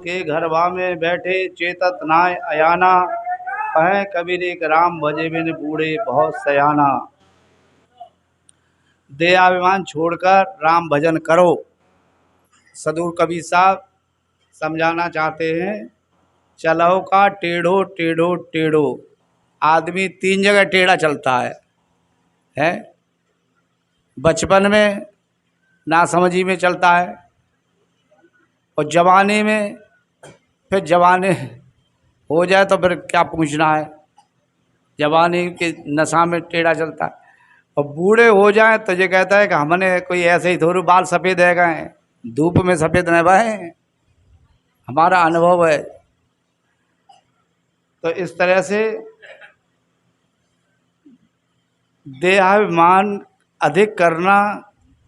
के घरवा में बैठे चेतत नाय अयाना। कहें कबीर एक राम भजे बिन बूढ़े बहुत सयाना। देहाभिमान छोड़कर राम भजन करो। सदगुरु कबीर साहब समझाना चाहते हैं, चलो का टेढ़ो टेढ़ो टेढ़ो। आदमी 3 जगह टेढ़ा चलता है? बचपन में नासमझी में चलता है, और जवानी में, फिर जवानी हो जाए तो फिर क्या पूछना है, जवानी के नशा में टेढ़ा चलता है। और बूढ़े हो जाए तो ये कहता है कि हमने कोई ऐसे ही थोड़े बाल सफ़ेद है गए, धूप में सफ़ेद न बहे, हमारा अनुभव है। तो इस तरह से देहाभिमान अधिक करना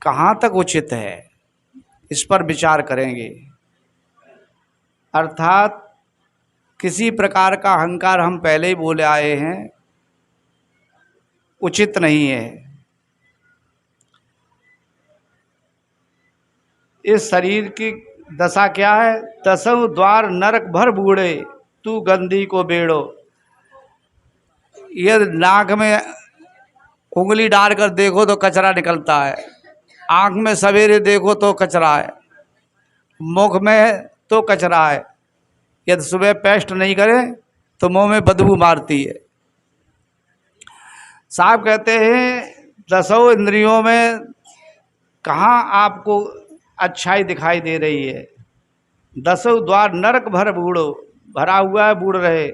कहाँ तक उचित है, इस पर विचार करेंगे। अर्थात किसी प्रकार का अहंकार, हम पहले ही बोले आए हैं, उचित नहीं है। इस शरीर की दशा क्या है? 10 द्वार नरक भर बूढ़े तू गंदी को बेड़ो। ये नाक में उंगली डाल कर देखो तो कचरा निकलता है, आँख में सवेरे देखो तो कचरा है, मुख में तो कचरा है। यदि सुबह पेस्ट नहीं करे तो मुंह में बदबू मारती है। साहब कहते हैं 10 इंद्रियों में कहाँ आपको अच्छाई दिखाई दे रही है? 10 द्वार नरक भर बूढ़ो, भरा हुआ है, बूढ़ रहे।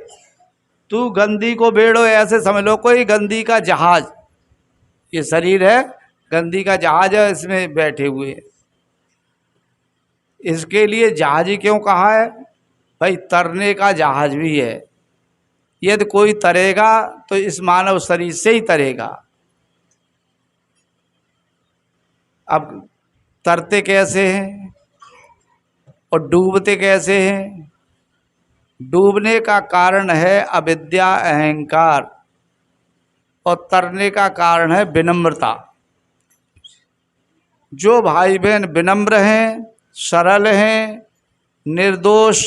तू गंदी को बेड़ो, ऐसे समझ लो कोई गंदी का जहाज, ये शरीर है गंदी का जहाज है, इसमें बैठे हुए। इसके लिए जहाज ही क्यों कहा है भाई? तरने का जहाज भी है। यदि कोई तरेगा तो इस मानव शरीर से ही तरेगा। अब तरते कैसे हैं और डूबते कैसे हैं? डूबने का कारण है अविद्या अहंकार, और तरने का कारण है विनम्रता। जो भाई बहन विनम्र हैं, सरल हैं, निर्दोष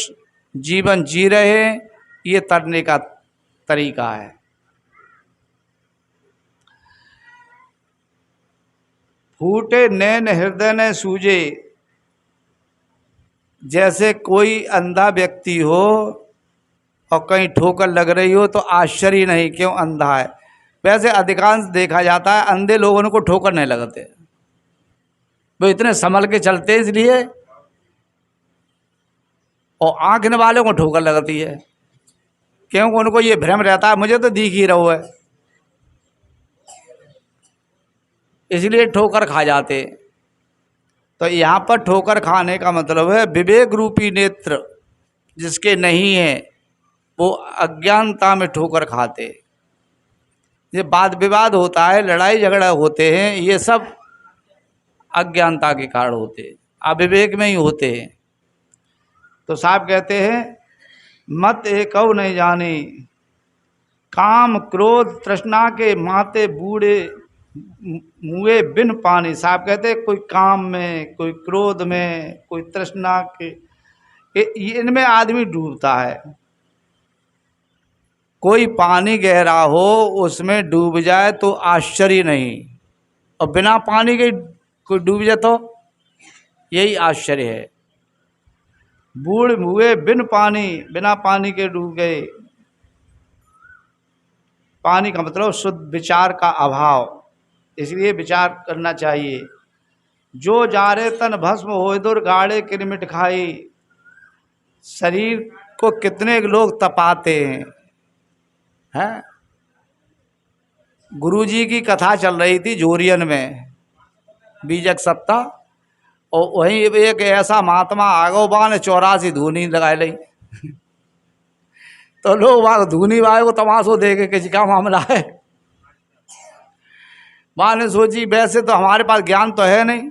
जीवन जी रहे हैं, ये तरने का तरीका है। फूटे नैन हृदय न सूझे। जैसे कोई अंधा व्यक्ति हो और कहीं ठोकर लग रही हो तो आश्चर्य नहीं क्यों अंधा है। वैसे अधिकांश देखा जाता है अंधे लोगों को ठोकर नहीं लगते, वो इतने संभल के चलते इसलिए, और आंखने वालों को ठोकर लगती है क्योंकि उनको ये भ्रम रहता है मुझे तो दिख ही रहा है, इसलिए ठोकर खा जाते। तो यहाँ पर ठोकर खाने का मतलब है विवेक रूपी नेत्र जिसके नहीं है वो अज्ञानता में ठोकर खाते। ये वाद विवाद होता है, लड़ाई झगड़ा होते हैं, ये सब अज्ञानता के कारण होते हैं, अविवेक में ही होते हैं। तो साहब कहते हैं मत एकौ नहीं जाने, काम क्रोध तृष्णा के माते बूढ़े मुए बिन पानी। साहब कहते हैं कोई काम में, कोई क्रोध में, कोई तृष्णा के, इनमें आदमी डूबता है। कोई पानी गहरा हो उसमें डूब जाए तो आश्चर्य नहीं, और बिना पानी के कोई डूब जाए तो यही आश्चर्य है। बूढ़ हुए बिन पानी, बिना पानी के डूब गए। पानी का मतलब शुद्ध विचार का अभाव, इसलिए विचार करना चाहिए। जो जारे तन भस्म हो दुर्गाड़े किरमिट खाई। शरीर को कितने लोग तपाते हैं? गुरुजी की कथा चल रही थी जोरियन में, बीजक सप्ताह, और वहीं एक ऐसा महात्मा आगो बान 84 धूनी लगाए ली। तो लोग वहाँ धूनी वाले को तमाशो देखे किसी का मामला है। माँ ने सोची वैसे तो हमारे पास ज्ञान तो है नहीं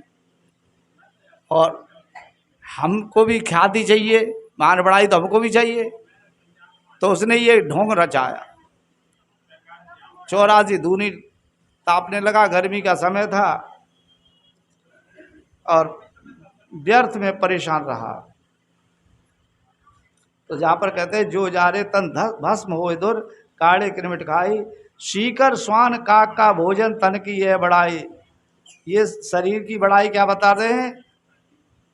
और हमको भी ख्याति चाहिए, मान बढ़ाई तो हमको भी चाहिए, तो उसने ये ढोंग रचाया। 84 धूनी तापने लगा, गर्मी का समय था और व्यर्थ में परेशान रहा। तो जहाँ पर कहते हैं जो जारे तन भस्म हो दुर काढ़े किरमिट खाई, शीकर स्वान काक का भोजन तन की यह बड़ाई। ये शरीर की बड़ाई क्या बता रहे हैं,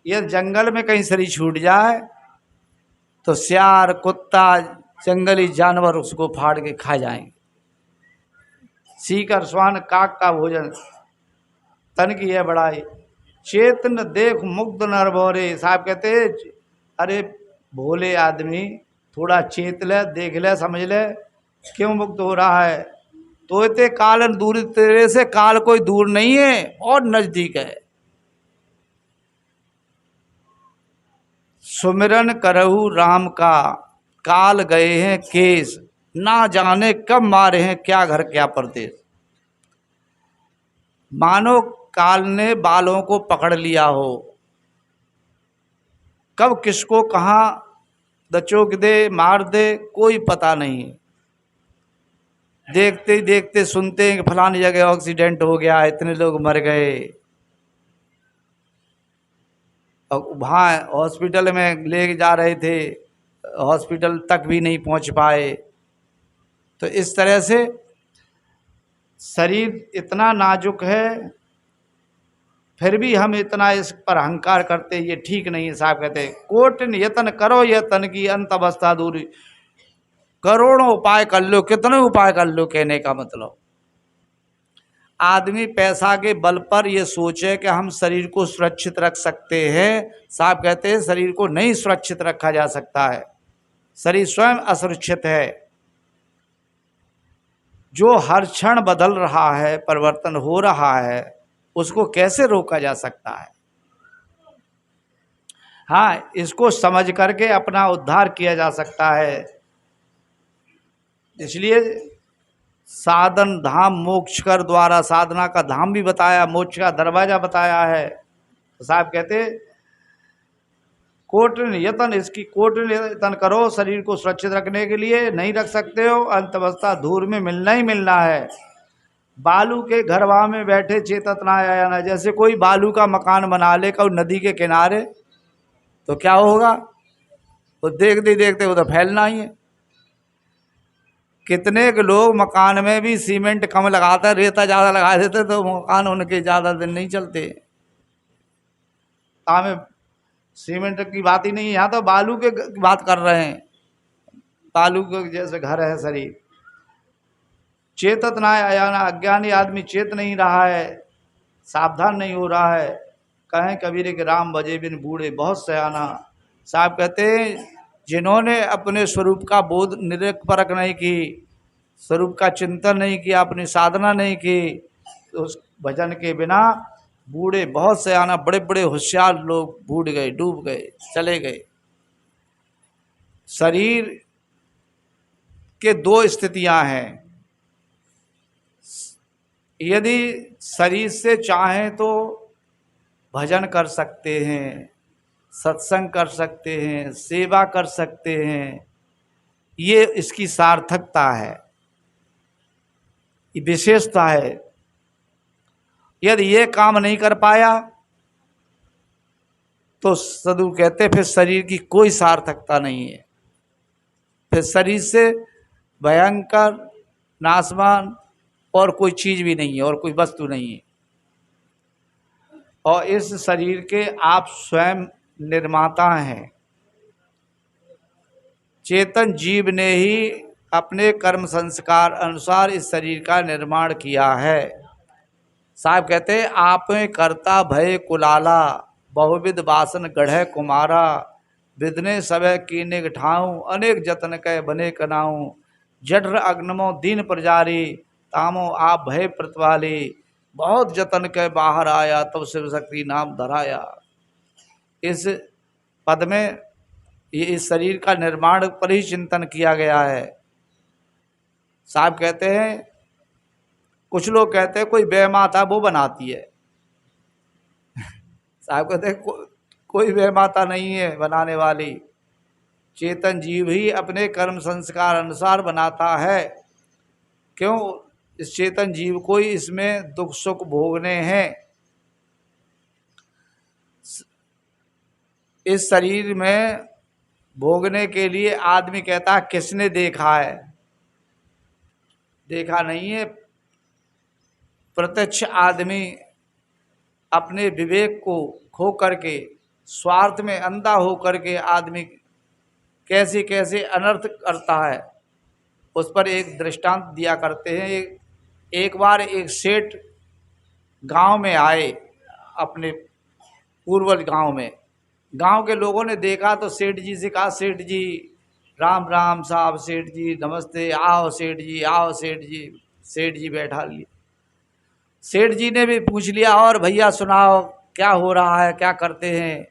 ये जंगल में कहीं शरीर छूट जाए तो सियार कुत्ता जंगली जानवर उसको फाड़ के खा जाएंगे। सीकर स्वान काक का भोजन तन की है बड़ाई, चेतन देख मुग्ध नर भोरे। साहब कहते अरे भोले आदमी थोड़ा चेत ले, देख ले, समझ ले क्यों मुक्त हो रहा है। तो इतने कालन दूर, तेरे से काल कोई दूर नहीं है और नजदीक है। सुमिरन करहु राम का काल गए हैं केस, ना जाने कब मारे हैं क्या घर क्या परदेश। मानो काल ने बालों को पकड़ लिया हो, कब किसको कहाँ दचोक दे मार दे कोई पता नहीं। देखते ही देखते सुनते हैं कि फलानी जगह एक्सीडेंट हो गया, इतने लोग मर गए, और वहाँ हॉस्पिटल में ले जा रहे थे, हॉस्पिटल तक भी नहीं पहुँच पाए। तो इस तरह से शरीर इतना नाजुक है, फिर भी हम इतना इस पर अहंकार करते, ये ठीक नहीं है। साहब कहते कोटिन यतन करो यह तन की अंत अवस्था दूरी। करोड़ों उपाय कर लो, कितने उपाय कर लो, कहने का मतलब आदमी पैसा के बल पर ये सोचे कि हम शरीर को सुरक्षित रख सकते हैं। साहब कहते हैं शरीर को नहीं सुरक्षित रखा जा सकता है, शरीर स्वयं असुरक्षित है। जो हर क्षण बदल रहा है, परिवर्तन हो रहा है, उसको कैसे रोका जा सकता है। हाँ, इसको समझ करके अपना उद्धार किया जा सकता है। इसलिए साधन धाम मोक्ष कर द्वारा, साधना का धाम भी बताया, मोक्ष का दरवाजा बताया है। तो साहब कहते कोटिन यतन, इसकी कोटिन यतन करो शरीर को सुरक्षित रखने के लिए, नहीं रख सकते हो, अंत अवस्था धूर में मिलना ही मिलना है। बालू के घरवा में बैठे चेतत ना आया ना, जैसे कोई बालू का मकान बना ले कभी नदी के किनारे, तो क्या होगा, वो देखते देखते वो तो फैलना ही है। कितने के लोग मकान में भी सीमेंट कम लगाते, रेता ज़्यादा लगा देते तो मकान उनके ज़्यादा दिन नहीं चलते। हमें सीमेंट की बात ही नहीं है, यहाँ तो बालू के बात कर रहे हैं। बालू के जैसे घर है शरीर। चेतत ना आया ना, अज्ञानी आदमी चेत नहीं रहा है, सावधान नहीं हो रहा है। कहें कबीर के राम बजे बिन बूढ़े बहुत सयाना। साहब कहते हैं जिन्होंने अपने स्वरूप का बोध निरख परख नहीं की, स्वरूप का चिंतन नहीं किया, अपनी साधना नहीं की, तो उस भजन के बिना बूढ़े बहुत सयाना, बड़े बड़े होशियार लोग बूढ़ गए, डूब गए, चले गए। शरीर के दो स्थितियां हैं, यदि शरीर से चाहें तो भजन कर सकते हैं, सत्संग कर सकते हैं, सेवा कर सकते हैं, ये इसकी सार्थकता है, ये विशेषता है। यदि ये काम नहीं कर पाया तो सदगुरु कहते फिर शरीर की कोई सार्थकता नहीं है, फिर शरीर से भयंकर नाशवान और कोई चीज़ भी नहीं है, और कोई वस्तु नहीं है। और इस शरीर के आप स्वयं निर्माता हैं। चेतन जीव ने ही अपने कर्म संस्कार अनुसार इस शरीर का निर्माण किया है। साहब कहते हैं आप कर्ता भय कुलाला, बहुविध वासन गढ़े कुमारा, विदने सबे कीने ठाऊं, अनेक जतन कह बने कनाऊं, जठर अग्नमो दीन प्रजारी, तामो आप भय प्रतिवाली, बहुत जतन के बाहर आया तब शिव शक्ति नाम धराया। इस पद में ये इस शरीर का निर्माण पर ही चिंतन किया गया है। साहब कहते हैं कुछ लोग कहते हैं कोई बेमाता वो बनाती है। साहब कहते हैं कोई बेमाता नहीं है बनाने वाली, चेतन जीव ही अपने कर्म संस्कार अनुसार बनाता है। क्यों, इस चेतन जीव को ही इसमें दुख सुख भोगने हैं। इस शरीर में भोगने के लिए आदमी कहता है किसने देखा है, देखा नहीं है। प्रत्यक्ष आदमी अपने विवेक को खो करके, स्वार्थ में अंधा हो करके आदमी कैसे कैसे अनर्थ करता है, उस पर एक दृष्टांत दिया करते हैं। एक बार एक सेठ गांव में आए, अपने पूर्वज गांव में। गांव के लोगों ने देखा तो सेठ जी से कहा, सेठ जी राम राम साहब, सेठ जी नमस्ते, आओ सेठ जी, आओ सेठ जी। सेठ जी बैठा लिए। सेठ जी ने भी पूछ लिया, और भैया सुनाओ क्या हो रहा है, क्या करते हैं?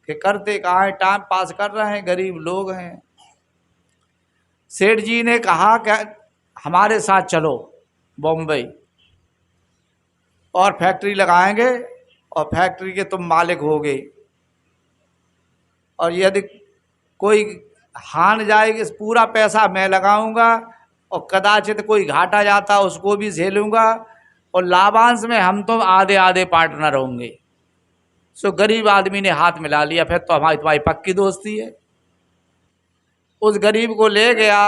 कि करते कहाँ है, टाइम पास कर रहे हैं, गरीब लोग हैं। सेठ जी ने कहा कि हमारे साथ चलो बॉम्बे, और फैक्ट्री लगाएंगे, और फैक्ट्री के तुम मालिक होगे, और यदि कोई हान जाएगी पूरा पैसा मैं लगाऊंगा, और कदाचित कोई घाटा जाता उसको भी झेलूंगा, और लाभांश में हम तो आधे आधे पार्टनर होंगे। सो गरीब आदमी ने हाथ मिला लिया, फिर तो हमारी तुम्हारी पक्की दोस्ती है। उस गरीब को ले गया,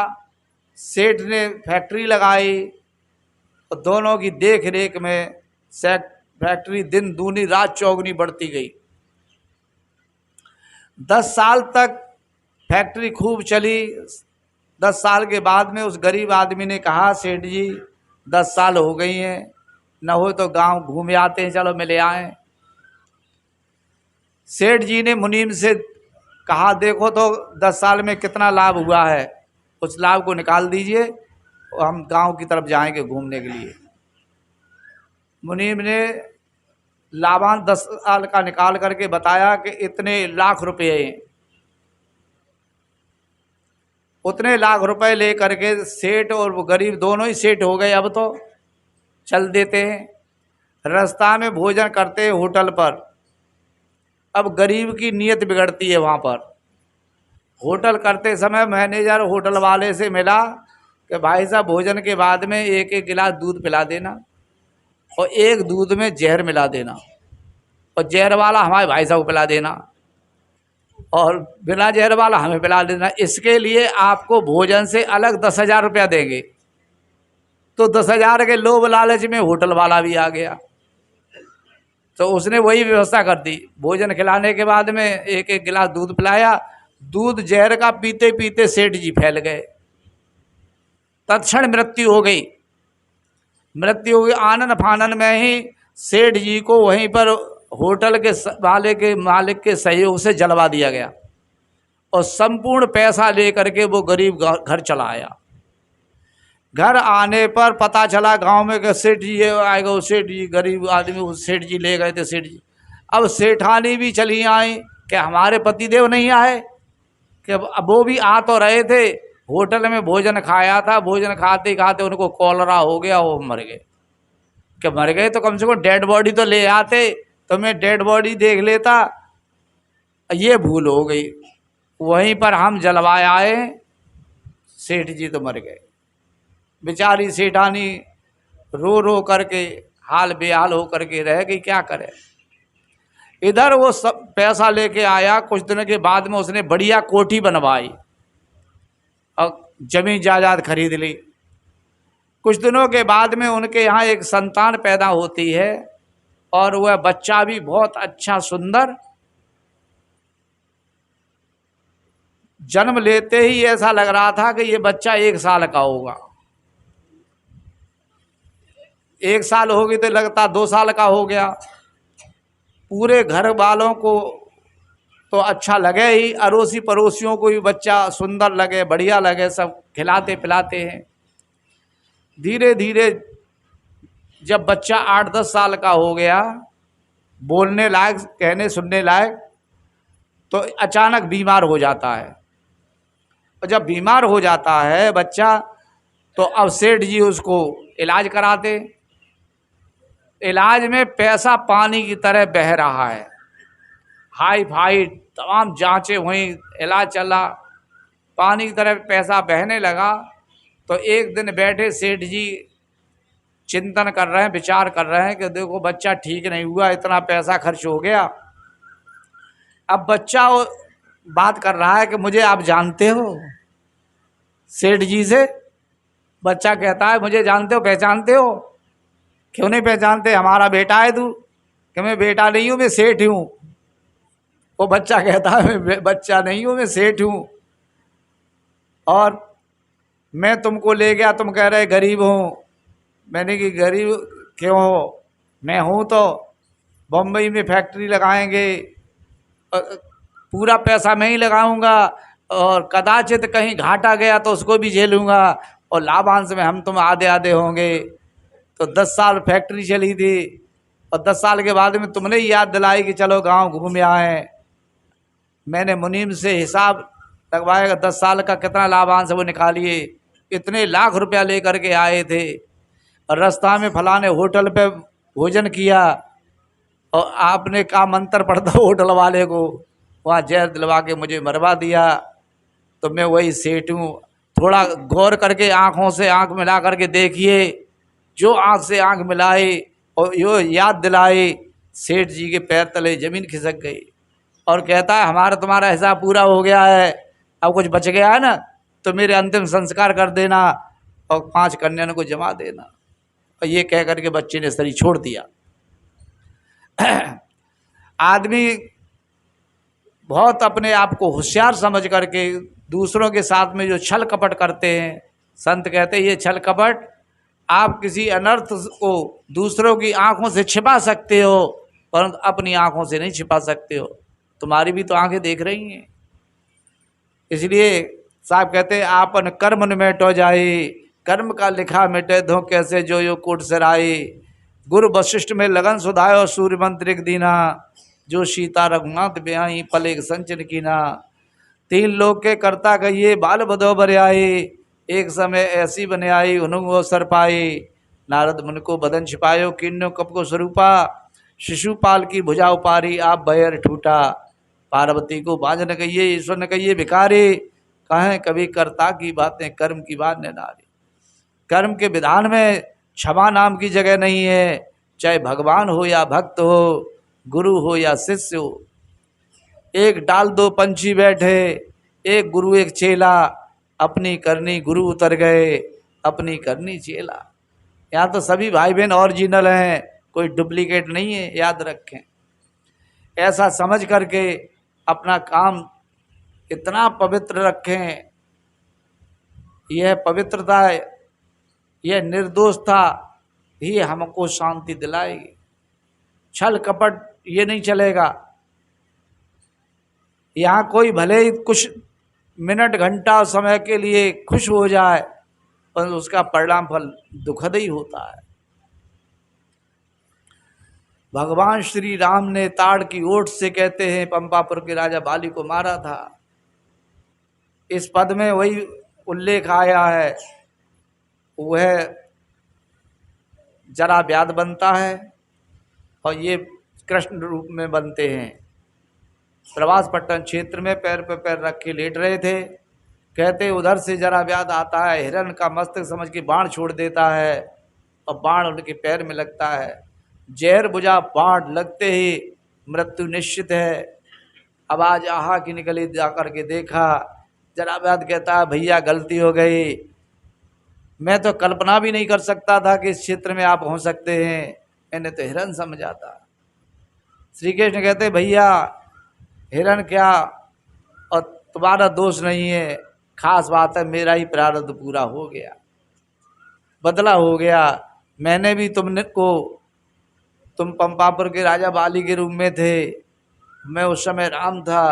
सेठ ने फैक्ट्री लगाई, और दोनों की देख रेख में फैक्ट्री दिन दूनी रात चौगुनी बढ़ती गई। 10 साल तक फैक्ट्री खूब चली। 10 साल के बाद में उस गरीब आदमी ने कहा, सेठ जी 10 साल हो गई हैं, न हो तो गांव घूमे आते हैं, चलो मिले आए। सेठ जी ने मुनीम से कहा, देखो तो 10 साल में कितना लाभ हुआ है, उस लाभ को निकाल दीजिए और हम गांव की तरफ जाएंगे घूमने के लिए। मुनीम ने लाभांश 10 साल का निकाल करके बताया कि इतने लाख रुपए हैं। उतने लाख रुपए ले करके सेठ और वो गरीब दोनों ही सेठ हो गए। अब तो चल देते हैं, रास्ता में भोजन करते हैं होटल पर। अब गरीब की नीयत बिगड़ती है। वहाँ पर होटल करते समय मैनेजर होटल वाले से मिला कि भाई साहब भोजन के बाद में एक एक गिलास दूध पिला देना, और एक दूध में जहर मिला देना, और जहर वाला हमारे भाई साहब को पिला देना, और बिना जहर वाला हमें पिला देना। इसके लिए आपको भोजन से अलग 10,000 रुपया देंगे। तो 10,000 के लोभ लालच में होटल वाला भी आ गया, तो उसने वही व्यवस्था कर दी। भोजन खिलाने के बाद में एक एक गिलास दूध पिलाया। दूध जहर का पीते पीते सेठ जी फैल गए, तत्क्षण मृत्यु हो गई। मृत्यु हो गई। आनन फानन में ही सेठ जी को वहीं पर होटल के मालिक के सहयोग से जलवा दिया गया, और संपूर्ण पैसा लेकर के वो गरीब घर चला आया। घर आने पर पता चला गांव में कि सेठ जी आएगा, वो सेठ जी गरीब आदमी उस सेठ जी ले गए थे सेठ जी। अब सेठानी भी चली आई कि हमारे पतिदेव नहीं आए, कि अब वो भी आ तो रहे थे, होटल में भोजन खाया था, भोजन खाते खाते उनको कॉलरा हो गया, वो मर गए। कि मर गए तो कम से कम डेड बॉडी तो ले आते, तो मैं डेड बॉडी देख लेता। ये भूल हो गई। वहीं पर हम जलवाए आए, सेठ जी तो मर गए। बेचारी सेठानी रो रो करके हाल बेहाल हो करके रह गई, क्या करे। इधर वो सब पैसा लेके आया। कुछ दिनों के बाद में उसने बढ़िया कोठी बनवाई और जमीन जायदाद खरीद ली। कुछ दिनों के बाद में उनके यहाँ एक संतान पैदा होती है, और वह बच्चा भी बहुत अच्छा सुंदर। जन्म लेते ही ऐसा लग रहा था कि ये बच्चा 1 साल का होगा। 1 साल हो गई तो लगता 2 साल का हो गया। पूरे घर वालों को तो अच्छा लगे ही, अड़ोसी पड़ोसियों को भी बच्चा सुंदर लगे, बढ़िया लगे, सब खिलाते पिलाते हैं। धीरे धीरे जब बच्चा 8-10 साल का हो गया, बोलने लायक, कहने सुनने लायक, तो अचानक बीमार हो जाता है। और जब बीमार हो जाता है बच्चा, तो अब सेठ जी उसको इलाज कराते। इलाज में पैसा पानी की तरह बह रहा है, हाई फाई तमाम जांचें हुई, इलाज चला, पानी की तरह पैसा बहने लगा। तो एक दिन बैठे सेठ जी चिंतन कर रहे हैं, विचार कर रहे हैं कि देखो बच्चा ठीक नहीं हुआ, इतना पैसा खर्च हो गया। अब बच्चा बात कर रहा है कि मुझे आप जानते हो सेठ जी से। बच्चा कहता है मुझे जानते हो, पहचानते हो? क्यों नहीं पहचानते, हमारा बेटा है तू। कि मैं बेटा नहीं हूँ, मैं सेठ हूँ। वो बच्चा कहता है मैं बच्चा नहीं हूँ, मैं सेठ हूँ। और मैं तुमको ले गया, तुम कह रहे गरीब हूँ। मैंने कि गरीब क्यों हो? मैं हूँ तो बम्बई में फैक्ट्री लगाएंगे, पूरा पैसा मैं ही लगाऊंगा, और कदाचित कहीं घाटा गया तो उसको भी झेलूंगा, और लाभांश में हम तुम आधे आधे होंगे। तो 10 साल फैक्ट्री चली थी, और 10 साल के बाद में तुमने ही याद दिलाई कि चलो गांव घूम आए। मैंने मुनीम से हिसाब लगवाएगा 10 साल का कितना लाभांश है वो निकालिए। इतने लाख रुपया लेकर के आए थे, और रास्ता में फलाने होटल पे भोजन किया, और आपने कहा मंत्र पढ़ता होटल वाले को, वहाँ जहर दिलवा के मुझे मरवा दिया। तो मैं वही सेठ हूँ। थोड़ा गौर करके आँखों से आँख मिला करके देखिए। जो आँख से आँख मिलाई और यो याद दिलाई, सेठ जी के पैर तले जमीन खिसक गई। और कहता है हमारा तुम्हारा हिसाब पूरा हो गया है, अब कुछ बच गया है ना तो मेरे अंतिम संस्कार कर देना, और 5 कन्याओं को जमा देना। और ये कह करके बच्चे ने शरीर छोड़ दिया। आदमी बहुत अपने आप को होशियार समझ करके दूसरों के साथ में जो छल कपट करते हैं, संत कहते हैं ये छल कपट आप किसी अनर्थ को दूसरों की आंखों से छिपा सकते हो, परंतु अपनी आंखों से नहीं छिपा सकते हो। तुम्हारी भी तो आंखें देख रही हैं। इसलिए साहब कहते हैं आपन कर्म न मेटो जाए, कर्म का लिखा मिटे धो कैसे जो यो कोट सराय। गुरु वशिष्ठ में लगन सुधायो सूर्य मंत्रिक दीना, जो सीता रघुनाथ ब्याई पल एक संचन कीना। 3 लोग के कर्ता कहिए बाल बधो बरियाई, एक समय ऐसी बने आई उन्हों अवसर पाए। नारद मुनि को बदन छिपायो किन्नो कप को स्वरूपा, शिशुपाल की भुजा उपारी आप भयर ठूटा। पार्वती को बाज न कहिए ईश्वर न कहिए भिखारी, कहें कभी कर्ता की बातें कर्म की बात न नारी। कर्म के विधान में क्षमा नाम की जगह नहीं है, चाहे भगवान हो या भक्त हो, गुरु हो या शिष्य हो। एक डाल 2 पंछी बैठे, एक गुरु एक चेला, अपनी करनी गुरु उतर गए, अपनी करनी चेला। यहाँ तो सभी भाई बहन ओरिजिनल हैं, कोई डुप्लीकेट नहीं है, याद रखें। ऐसा समझ करके अपना काम इतना पवित्र रखें। यह पवित्रता, यह निर्दोषता ही हमको शांति दिलाएगी। छल कपट ये नहीं चलेगा। यहाँ कोई भले ही कुछ मिनट घंटा समय के लिए खुश हो जाए, पर उसका परिणाम फल दुखद ही होता है। भगवान श्री राम ने ताड़ की ओट से कहते हैं पंपापुर के राजा बाली को मारा था। इस पद में वही उल्लेख आया है। वह जरा व्याध बनता है और ये कृष्ण रूप में बनते हैं। प्रवासपट्टन क्षेत्र में पैर पर पैर रख के लेट रहे थे। कहते उधर से जरा व्याध आता है, हिरण का मस्तक समझ के बाण छोड़ देता है, और बाण उनके पैर में लगता है। जहर बुझा बाण लगते ही मृत्यु निश्चित है। आवाज आहा की निकली, जाकर के देखा। जरा व्याध कहता है भैया गलती हो गई, मैं तो कल्पना भी नहीं कर सकता था कि इस क्षेत्र में आप हो सकते हैं, मैंने तो हिरण समझा था। श्री कृष्ण कहते भैया हिरण क्या, और तुम्हारा दोष नहीं है, खास बात है मेरा ही प्रारब्ध पूरा हो गया, बदला हो गया। मैंने भी तुम पंपापुर के राजा बाली के रूप में थे, मैं उस समय राम था,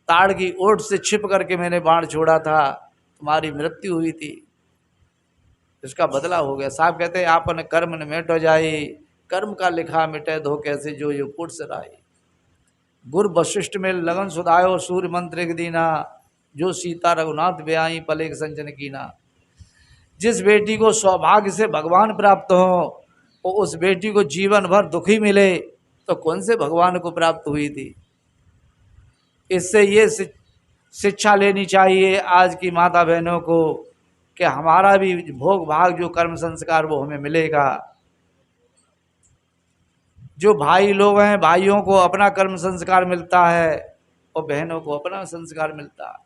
ताड़ की ओट से छिप करके मैंने बाण छोड़ा था, तुम्हारी मृत्यु हुई थी, इसका बदला हो गया। साहब कहते हैं आपन कर्म न मेटो जाए, कर्म का लिखा मिटे धो कैसे जो यो कोट सराय। गुरु वशिष्ठ में लगन सुधायो सूर्य मंत्र एक दीना, जो सीता रघुनाथ ब्याई पल एक संचन कीना। जिस बेटी को सौभाग्य से भगवान प्राप्त हो और उस बेटी को जीवन भर दुखी मिले, तो कौन से भगवान को प्राप्त हुई थी। इससे ये शिक्षा लेनी चाहिए आज की माता बहनों को कि हमारा भी भोग भाग जो कर्म संस्कार वो हमें मिलेगा। जो भाई लोग हैं भाइयों को अपना कर्म संस्कार मिलता है, और बहनों को अपना संस्कार मिलता है।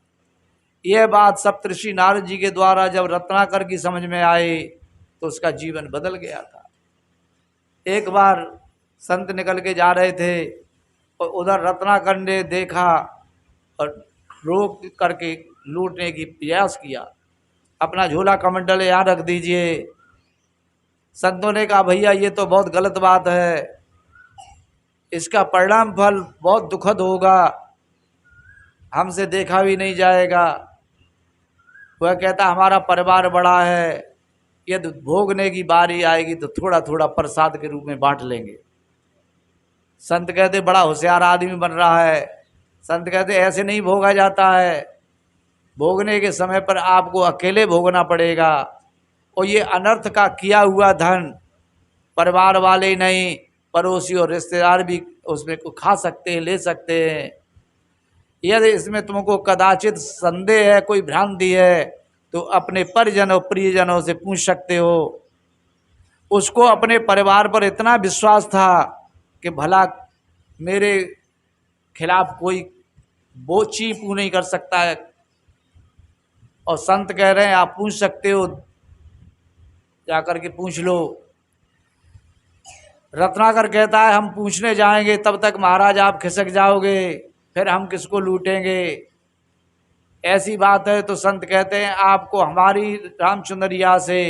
यह बात सप्तऋषि नारद जी के द्वारा जब रत्नाकर की समझ में आई तो उसका जीवन बदल गया था। एक बार संत निकल के जा रहे थे और उधर रत्नाकर ने देखा और रोक करके लूटने की प्रयास किया। अपना झोला कमंडल यहाँ रख दीजिए। संतों ने कहा भैया ये तो बहुत गलत बात है, इसका परिणाम फल बहुत दुखद होगा, हमसे देखा भी नहीं जाएगा। वह कहता हमारा परिवार बड़ा है, यदि भोगने की बारी आएगी तो थोड़ा थोड़ा प्रसाद के रूप में बांट लेंगे। संत कहते बड़ा होशियार आदमी बन रहा है। संत कहते ऐसे नहीं भोगा जाता है, भोगने के समय पर आपको अकेले भोगना पड़ेगा। और ये अनर्थ का किया हुआ धन परिवार वाले नहीं, पड़ोसी और रिश्तेदार भी उसमें को खा सकते हैं, ले सकते हैं। यदि इसमें तुमको कदाचित संदेह है, कोई भ्रांति है, तो अपने परिजन और प्रियजनों से पूछ सकते हो। उसको अपने परिवार पर इतना विश्वास था कि भला मेरे खिलाफ कोई वो चीपू नहीं कर सकता है। और संत कह रहे हैं आप पूछ सकते हो, जाकर के पूछ लो। रत्नाकर कहता है हम पूछने जाएंगे तब तक महाराज आप खिसक जाओगे, फिर हम किसको लूटेंगे। ऐसी बात है तो संत कहते हैं आपको हमारी रामचंद्रिया से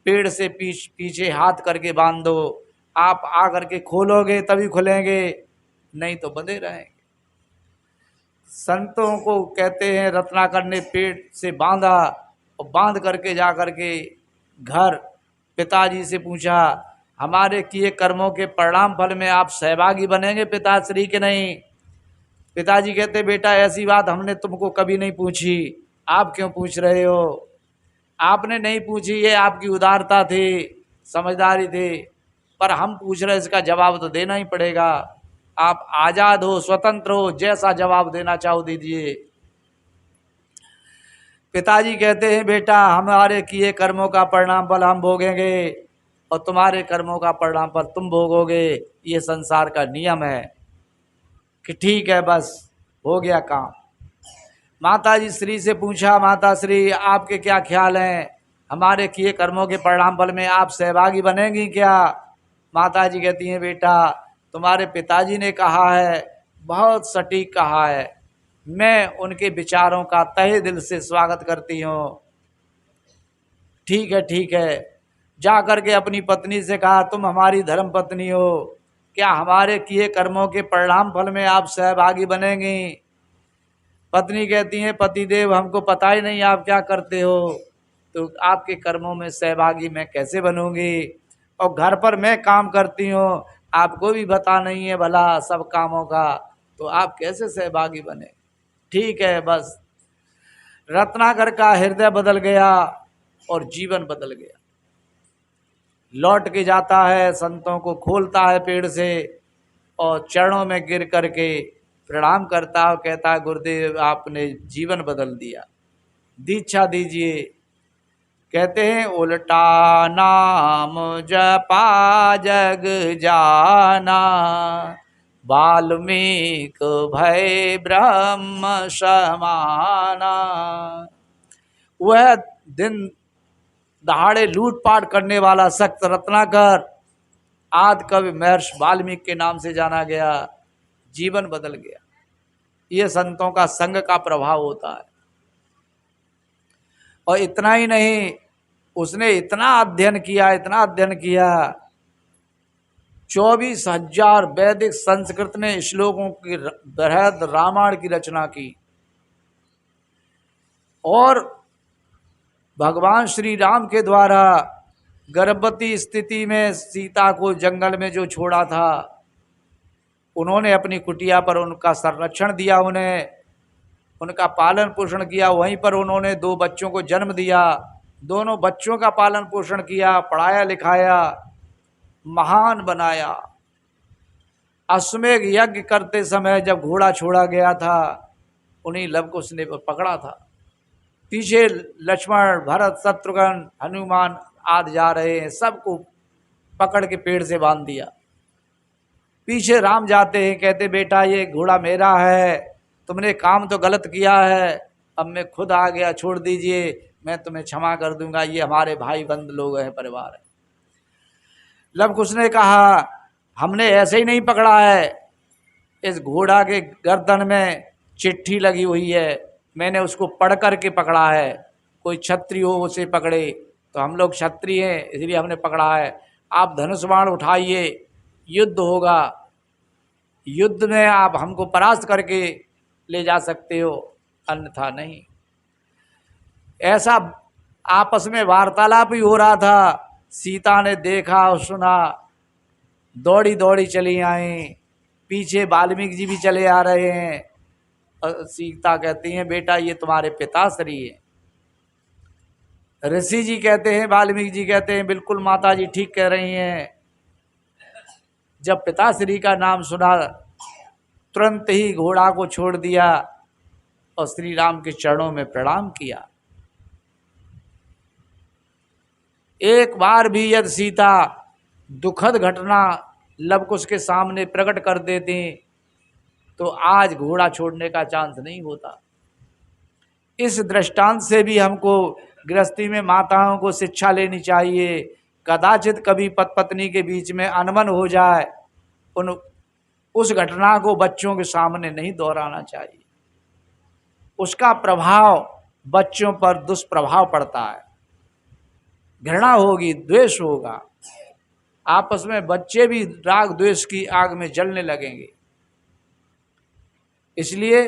पेड़ से पीछे हाथ करके बांध दो, आप आ करके खोलोगे तभी खुलेंगे, नहीं तो बंधे रहेंगे। संतों को कहते हैं रत्नाकर ने पेड़ से बांधा और बांध करके जा करके घर पिताजी से पूछा हमारे किए कर्मों के परिणाम फल में आप सहभागी बनेंगे पिताश्री के नहीं। पिताजी कहते बेटा ऐसी बात हमने तुमको कभी नहीं पूछी, आप क्यों पूछ रहे हो। आपने नहीं पूछी, ये आपकी उदारता थी, समझदारी थी, पर हम पूछ रहे इसका जवाब तो देना ही पड़ेगा। आप आज़ाद हो, स्वतंत्र हो, जैसा जवाब देना चाहो दीजिए। पिताजी कहते हैं बेटा हमारे किए कर्मों का परिणाम फल हम भोगेंगे और तुम्हारे कर्मों का परिणाम फल तुम भोगोगे, ये संसार का नियम है। कि ठीक है बस हो गया काम। माताजी श्री से पूछा माता श्री आपके क्या ख्याल हैं, हमारे किए कर्मों के परिणाम फल में आप सहभागी बनेंगी क्या। माताजी कहती हैं बेटा तुम्हारे पिताजी ने कहा है, बहुत सटीक कहा है, मैं उनके विचारों का तहे दिल से स्वागत करती हूँ। ठीक है। जा कर के अपनी पत्नी से कहा तुम हमारी धर्म पत्नी हो, क्या हमारे किए कर्मों के परिणाम फल में आप सहभागी बनेंगी। पत्नी कहती हैं पतिदेव हमको पता ही नहीं आप क्या करते हो, तो आपके कर्मों में सहभागी मैं कैसे बनूंगी। और घर पर मैं काम करती हूँ, आपको भी पता नहीं है भला सब कामों का, तो आप कैसे सहभागी बने। ठीक है बस। रत्नाकर का हृदय बदल गया और जीवन बदल गया। लौट के जाता है, संतों को खोलता है पेड़ से और चरणों में गिर करके प्रणाम करता है, कहता है गुरुदेव आपने जीवन बदल दिया, दीक्षा दीजिए। कहते हैं उल्टा नाम जपा जग जाना, वाल्मीकि भय ब्रह्म समाना। वह दिन दहाड़े लूटपाट करने वाला सख्त रत्नाकर आदि कवि महर्षि वाल्मीकि के नाम से जाना गया, जीवन बदल गया। ये संतों का संग का प्रभाव होता है। और इतना ही नहीं, उसने इतना अध्ययन किया 24,000 वैदिक संस्कृत में श्लोकों की बृहद रामायण की रचना की। और भगवान श्री राम के द्वारा गर्भवती स्थिति में सीता को जंगल में जो छोड़ा था, उन्होंने अपनी कुटिया पर उनका संरक्षण दिया, उन्हें उनका पालन पोषण किया। वहीं पर उन्होंने 2 बच्चों को जन्म दिया, दोनों बच्चों का पालन पोषण किया, पढ़ाया लिखाया, महान बनाया। अश्वमेध यज्ञ करते समय जब घोड़ा छोड़ा गया था, उन्हीं लवकुश ने पकड़ा था। पीछे लक्ष्मण, भरत, शत्रुघ्न, हनुमान आदि जा रहे हैं, सबको पकड़ के पेड़ से बांध दिया। पीछे राम जाते हैं, कहते बेटा ये घोड़ा मेरा है, तुमने काम तो गलत किया है, अब मैं खुद आ गया, छोड़ दीजिए, मैं तुम्हें क्षमा कर दूंगा, ये हमारे भाई बंद लोग हैं, परिवार है। लव कुश ने कहा हमने ऐसे ही नहीं पकड़ा है, इस घोड़ा के गर्दन में चिट्ठी लगी हुई है, मैंने उसको पढ़ कर के पकड़ा है, कोई क्षत्रिय हो उसे पकड़े, तो हम लोग क्षत्रिय हैं इसलिए हमने पकड़ा है। आप धनुष बाण उठाइए, युद्ध होगा, युद्ध में आप हमको परास्त करके ले जा सकते हो, अन्यथा नहीं। ऐसा आपस में वार्तालाप ही हो रहा था। सीता ने देखा और सुना, दौड़ी दौड़ी चली आई, पीछे वाल्मीकि जी भी चले आ रहे हैं। और सीता कहती हैं बेटा ये तुम्हारे पिताश्री है। ऋषि जी कहते हैं, वाल्मीकि जी कहते हैं बिल्कुल माता जी ठीक कह रही हैं। जब पिताश्री का नाम सुना तुरंत ही घोड़ा को छोड़ दिया और श्री राम के चरणों में प्रणाम किया। एक बार भी यदि सीता दुखद घटना लव कुश के सामने प्रकट कर देती तो आज घोड़ा छोड़ने का चांस नहीं होता। इस दृष्टांत से भी हमको गृहस्थी में माताओं को शिक्षा लेनी चाहिए। कदाचित कभी पति पत्नी के बीच में अनबन हो जाए, उस घटना को बच्चों के सामने नहीं दोहराना चाहिए। उसका प्रभाव बच्चों पर दुष्प्रभाव पड़ता है, घृणा होगी, द्वेष होगा, आपस में बच्चे भी राग द्वेष की आग में जलने लगेंगे। इसलिए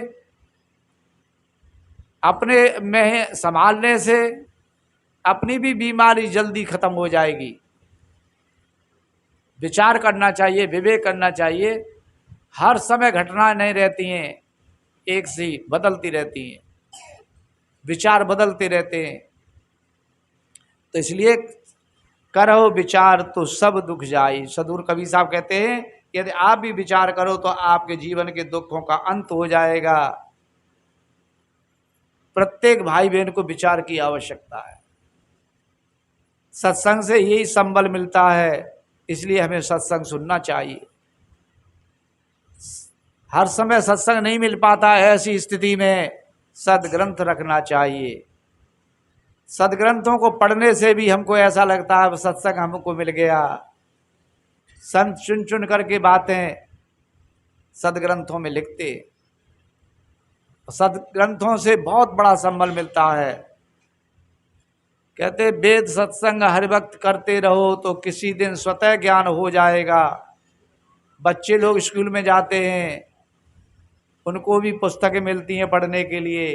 अपने में संभालने से अपनी भी बीमारी जल्दी खत्म हो जाएगी। विचार करना चाहिए, विवेक करना चाहिए। हर समय घटनाएं नहीं रहती हैं, एक सी बदलती रहती हैं, विचार बदलते रहते हैं। तो इसलिए करो विचार तो सब दुख जाई। सदगुरु कबीर साहब कहते हैं यदि आप भी विचार करो तो आपके जीवन के दुखों का अंत हो जाएगा। प्रत्येक भाई बहन को विचार की आवश्यकता है। सत्संग से यही संबल मिलता है, इसलिए हमें सत्संग सुनना चाहिए। हर समय सत्संग नहीं मिल पाता है, ऐसी स्थिति में सदग्रंथ रखना चाहिए। सदग्रंथों को पढ़ने से भी हमको ऐसा लगता है सत्संग हमको मिल गया। संत चुन चुन करके बातें सदग्रंथों में लिखते, सदग्रंथों से बहुत बड़ा संबल मिलता है। कहते वेद सत्संग हर वक्त करते रहो तो किसी दिन स्वतः ज्ञान हो जाएगा। बच्चे लोग स्कूल में जाते हैं, उनको भी पुस्तकें मिलती हैं पढ़ने के लिए।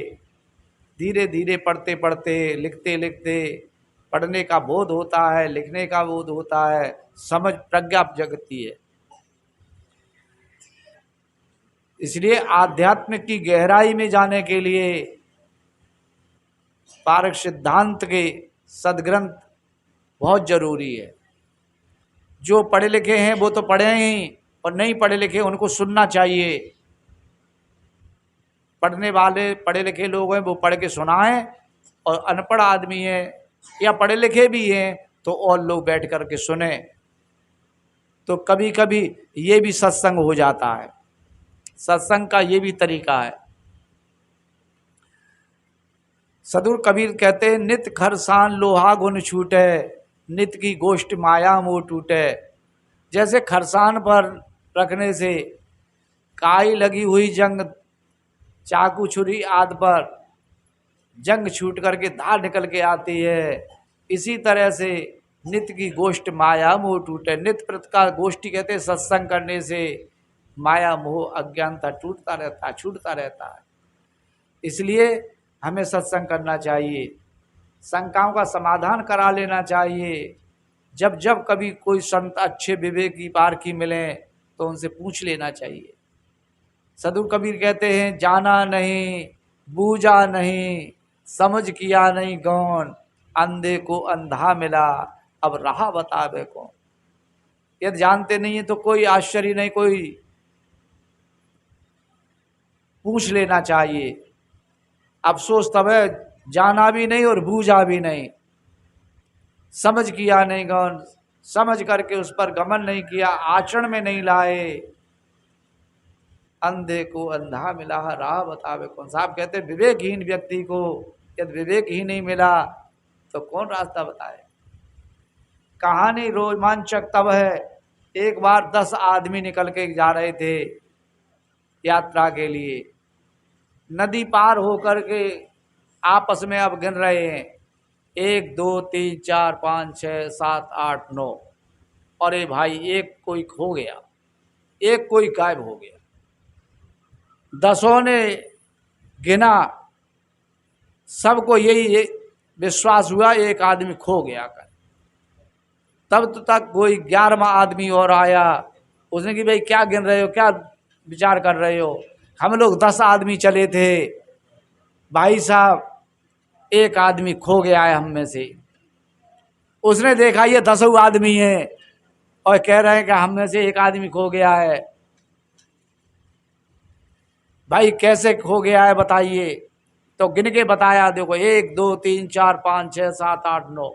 धीरे धीरे पढ़ते पढ़ते, लिखते लिखते पढ़ने का बोध होता है, लिखने का बोध होता है, समझ प्रज्ञा जगती है। इसलिए आध्यात्म की गहराई में जाने के लिए पारक सिद्धांत के सदग्रंथ बहुत जरूरी है। जो पढ़े लिखे हैं वो तो पढ़े ही, और नहीं पढ़े लिखे उनको सुनना चाहिए। पढ़ने वाले पढ़े लिखे लोग हैं वो पढ़ के सुनाएं, और अनपढ़ आदमी है या पढ़े लिखे भी हैं तो और लोग बैठ कर के सुने, तो कभी कभी ये भी सत्संग हो जाता है। सत्संग का ये भी तरीका है। सदगुरु कबीर कहते हैं नित खरसान लोहा गुण छूटे, नित की गोष्ठ माया मोह टूटे। जैसे खरसान पर रखने से काई लगी हुई जंग, चाकू छुरी आदि पर जंग छूट करके धार निकल के आती है, इसी तरह से नित्य की गोष्ठ माया मोह टूटे। नित्य प्रकार गोष्ठी कहते हैं सत्संग करने से माया मोह अज्ञानता टूटता रहता है, छूटता रहता है। इसलिए हमें सत्संग करना चाहिए, शंकाओं का समाधान करा लेना चाहिए। जब जब कभी कोई संत अच्छे विवेकी पारखी मिले तो उनसे पूछ लेना चाहिए। सदगुरु कबीर कहते हैं जाना नहीं, बूझा नहीं, समझ किया नहीं गौन, अंधे को अंधा मिला अब राह बतावे कौन। यदि जानते नहीं है तो कोई आश्चर्य नहीं, कोई पूछ लेना चाहिए। अफसोस तब है जाना भी नहीं और बूझा भी नहीं, समझ किया नहीं गौन, समझ करके उस पर गमन नहीं किया, आचरण में नहीं लाए, अंधे को अंधा मिला, राह बतावे कौन। साहब कहते विवेकहीन व्यक्ति को यदि विवेक ही नहीं मिला तो कौन रास्ता बताए। कहानी रोमांचक तब है, एक बार 10 आदमी निकल के जा रहे थे यात्रा के लिए, नदी पार होकर के आपस में अब गिन रहे हैं 1 2 3 4 5 6 7 8 9। अरे भाई एक कोई खो गया, एक कोई गायब हो गया। 10 ने गिना, सबको यही विश्वास हुआ एक आदमी खो गया कर। तब तो तक कोई 11वां आदमी और आया, उसने कि भाई क्या गिन रहे हो, क्या विचार कर रहे हो। हम लोग 10 आदमी चले थे भाई साहब, एक आदमी खो गया है हम में से। उसने देखा ये 10 आदमी हैं और कह रहे हैं कि हम में से एक आदमी खो गया है। भाई कैसे खो गया है बताइए। तो गिन के बताया, देखो 1 2 3 4 5 6 7 8 9।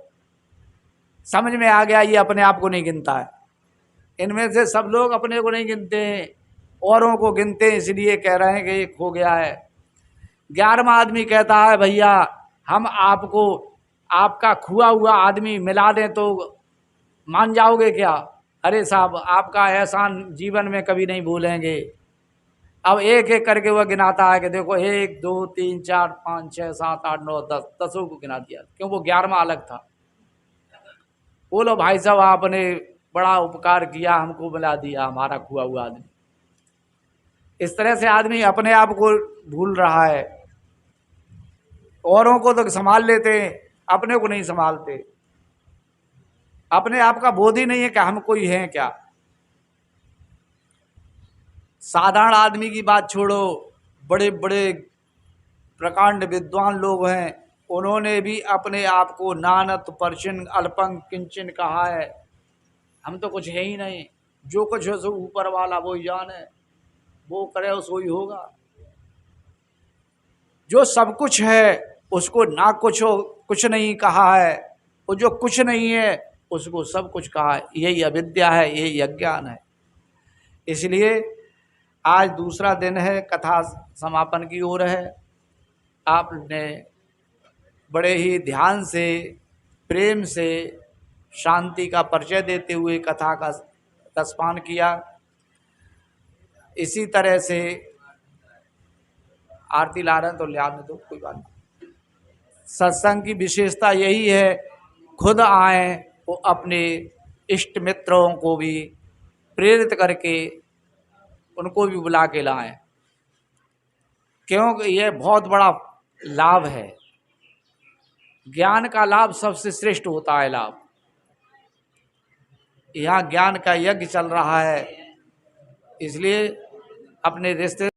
समझ में आ गया ये अपने आप को नहीं गिनता है। इनमें से सब लोग अपने को नहीं गिनते हैं, औरों को गिनते हैं, इसलिए कह रहे हैं कि ये खो गया है। 11वां आदमी कहता है भैया हम आपको आपका खुआ हुआ आदमी मिला दें तो मान जाओगे क्या। अरे साहब आपका एहसान जीवन में कभी नहीं भूलेंगे। अब एक एक करके वह गिनाता है कि देखो 1 2 3 4 5 6 7 8 9 10, 10 को गिना दिया, क्यों वो 11वां अलग था। बोलो भाई साहब आपने बड़ा उपकार किया, हमको मिला दिया हमारा खुआ हुआ आदमी। इस तरह से आदमी अपने आप को भूल रहा है। औरों को तो संभाल लेते हैं, अपने को नहीं संभालते। अपने आप का बोध ही नहीं है कि हम कोई हैं क्या। साधारण आदमी की बात छोड़ो, बड़े बड़े प्रकांड विद्वान लोग हैं, उन्होंने भी अपने आप को नानत परचिन अल्पं किंचन कहा है। हम तो कुछ है ही नहीं, जो कुछ है सो ऊपर वाला वो ही जाने, वो करे सो ही होगा। जो सब कुछ है उसको ना कुछ हो कुछ नहीं कहा है, वो जो कुछ नहीं है उसको सब कुछ कहा है। यही अविद्या है, यही अज्ञान है। इसलिए आज दूसरा दिन है, कथा समापन की ओर है। आपने बड़े ही ध्यान से प्रेम से शांति का परिचय देते हुए कथा का रसपान किया। इसी तरह से आरती ला रहे हैं तो लियाने दो, कोई बात नहीं। सत्संग की विशेषता यही है, खुद आए वो अपने इष्ट मित्रों को भी प्रेरित करके उनको भी बुला के लाएं, क्योंकि यह बहुत बड़ा लाभ है। ज्ञान का लाभ सबसे श्रेष्ठ होता है लाभ। यहाँ ज्ञान का यज्ञ चल रहा है, इसलिए अपने रिश्ते